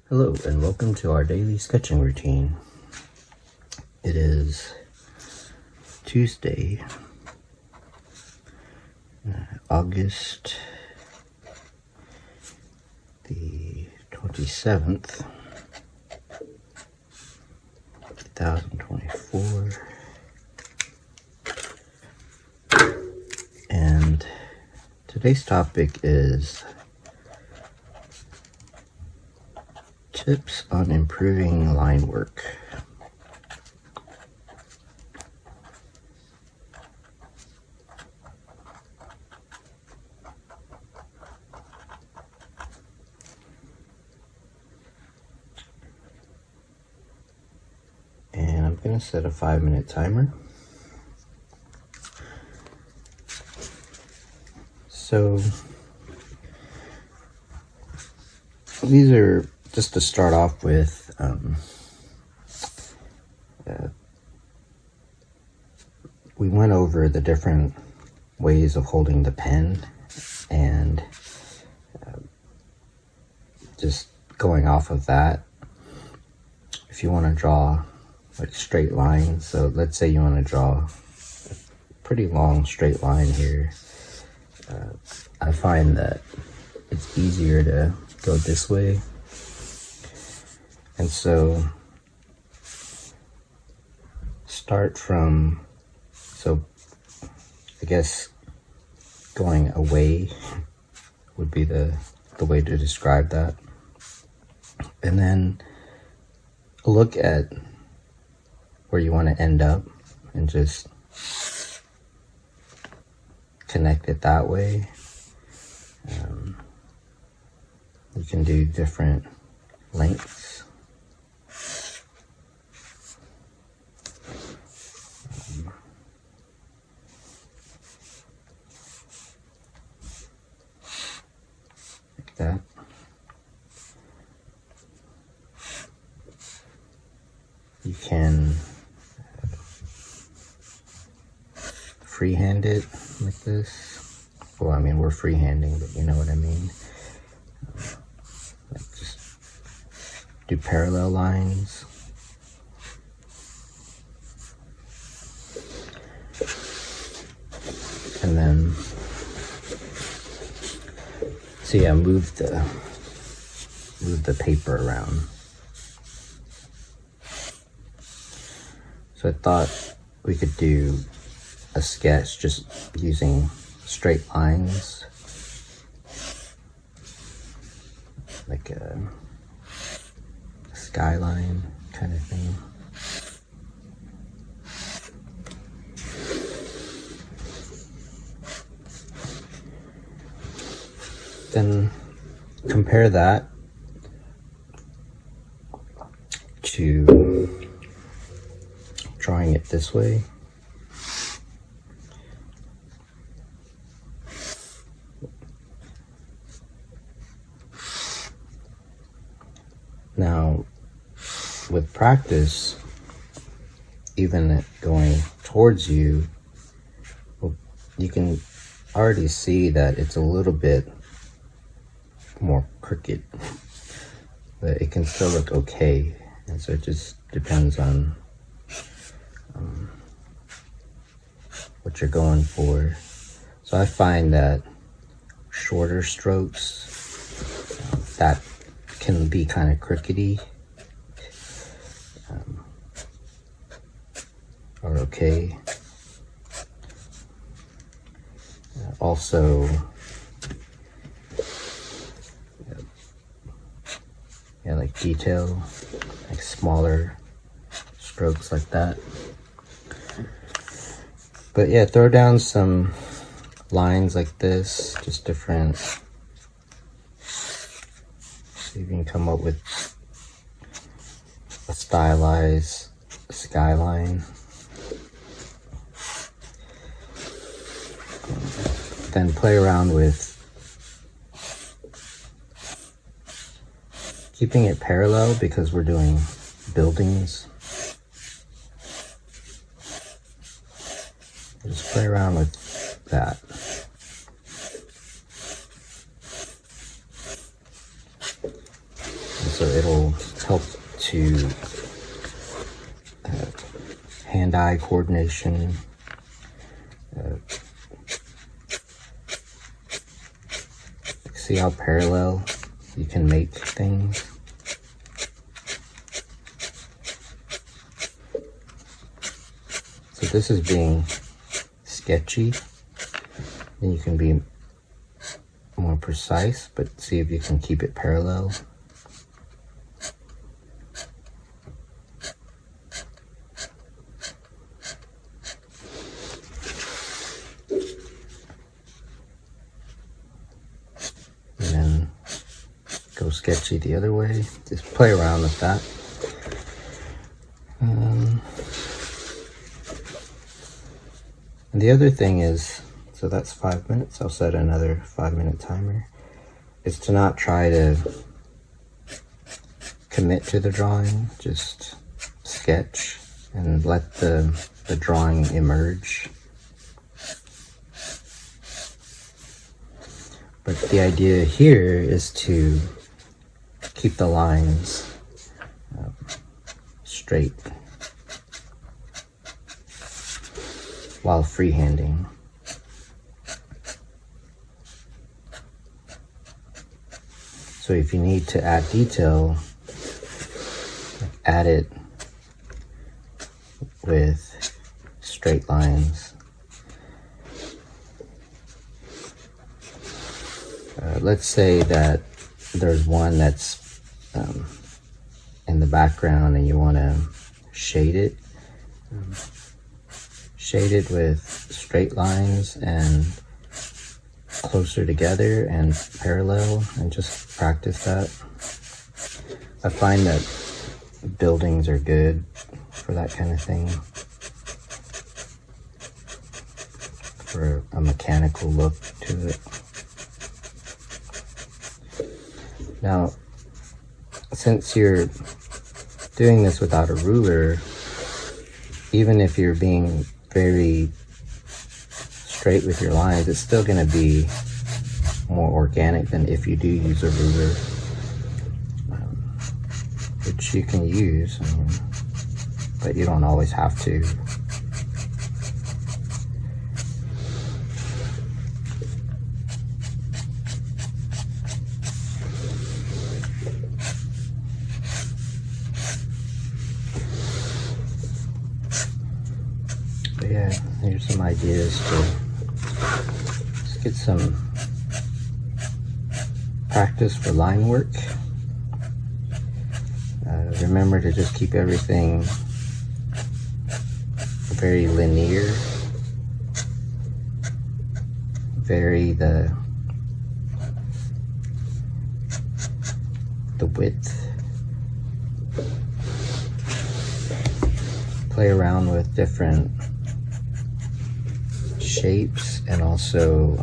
Hello and welcome to our daily sketching routine. It is Tuesday, August the 27th, 2024, and today's topic is tips on improving line work. And I'm going to set a 5-minute timer. So these are just to start off with, we went over the different ways of holding the pen, and just going off of that, if you want to draw like straight lines, so let's say you want to draw a pretty long straight line here, I find that it's easier to go this way. And so start from, so I guess going away would be the way to describe that. And then look at where you want to end up and just connect it that way. You can do different lengths. Like that. You can freehand it like this. Well, I mean, we're freehanding, but you know what I mean. Like just do parallel lines. And then, see, I moved the paper around. So I thought we could do a sketch just using straight lines, like a skyline kind of thing. Then compare that to drawing it this way. Now, with practice, even going towards you, you can already see that it's a little bit more crooked, but it can still look okay. And so it just depends on what you're going for. So I find that shorter strokes, that can be kind of crookedy, are okay. Also, yeah, like detail, like smaller strokes like that. But yeah, throw down some lines like this, just different. See if you can come up with a stylized skyline. Then play around with keeping it parallel because we're doing buildings. Just play around with that. so it'll help to hand-eye coordination, see how parallel you can make things. So this is being sketchy, and you can be more precise, but see if you can keep it parallel. And then go sketchy the other way. Just play around with that. And the other thing is, so that's 5 minutes. I'll set another 5-minute timer. Is to not try to commit to the drawing. Just sketch and let the drawing emerge. But the idea here is to keep the lines straight while freehanding. So if you need to add detail, add it with straight lines. Let's say that there's one that's in the background and you want to shade it. Shade it with straight lines and closer together and parallel, and just practice that. I find that buildings are good for that kind of thing, for a mechanical look to it. Now, since you're doing this without a ruler, even if you're being very straight with your lines, it's still going to be more organic than if you do use a ruler, which you can use, but you don't always have to. But yeah, here's some ideas to get some practice for line work. Remember to just keep everything very linear. Vary the width. Play around with different shapes and also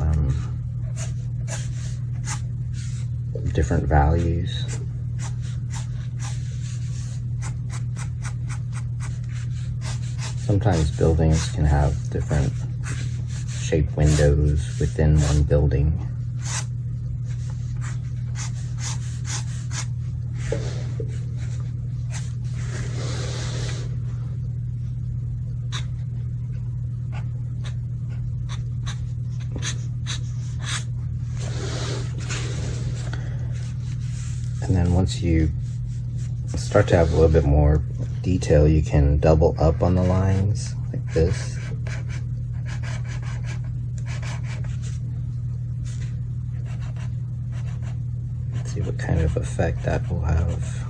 different values. Sometimes buildings can have different shaped windows within one building. And then once you start to have a little bit more detail, you can double up on the lines like this. Let's see what kind of effect that will have.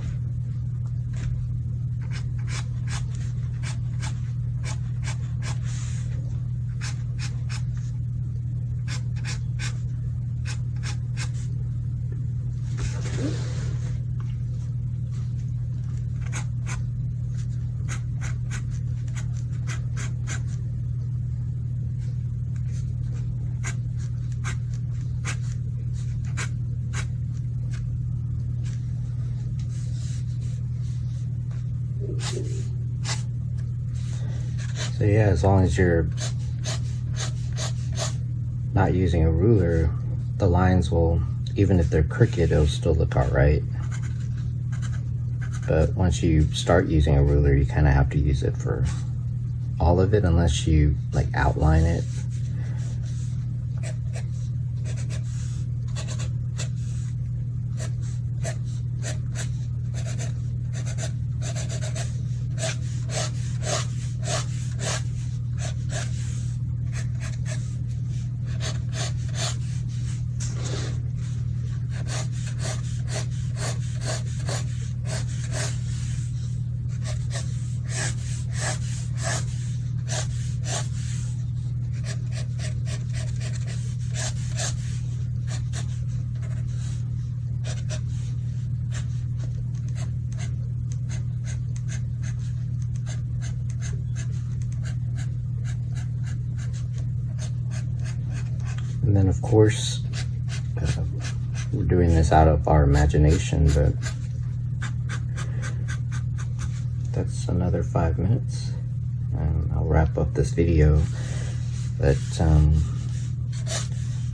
So yeah, as long as you're not using a ruler, the lines will, even if they're crooked, it'll still look alright. But once you start using a ruler, you kind of have to use it for all of it unless you like outline it. And then of course, we're doing this out of our imagination, but that's another 5 minutes and I'll wrap up this video. But you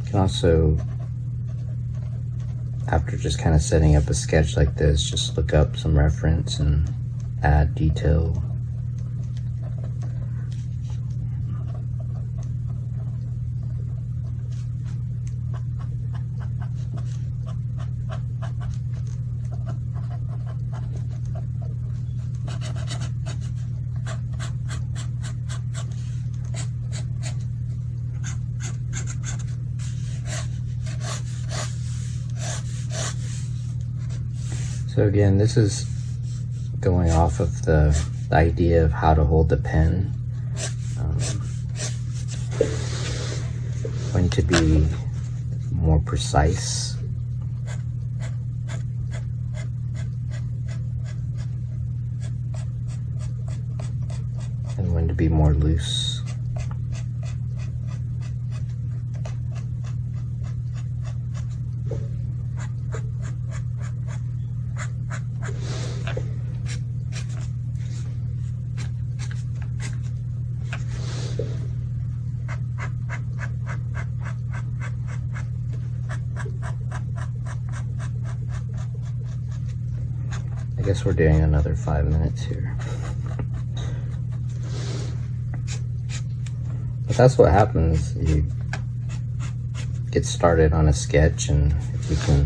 can also, after just kind of setting up a sketch like this, just look up some reference and add detail. So again, this is going off of the idea of how to hold the pen. Going to be more precise. And when to be more loose. I guess we're doing another 5 minutes here. But that's what happens. You get started on a sketch, and if you can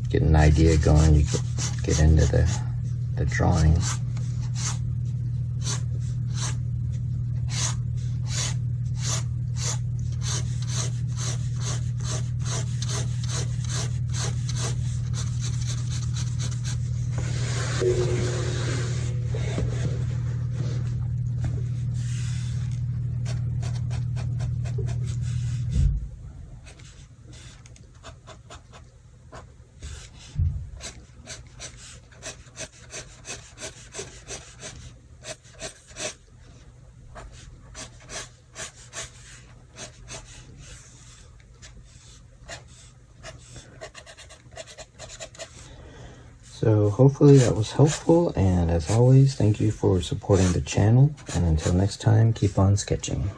get an idea going, you get into the drawing. So hopefully that was helpful, and as always, thank you for supporting the channel, and until next time, keep on sketching.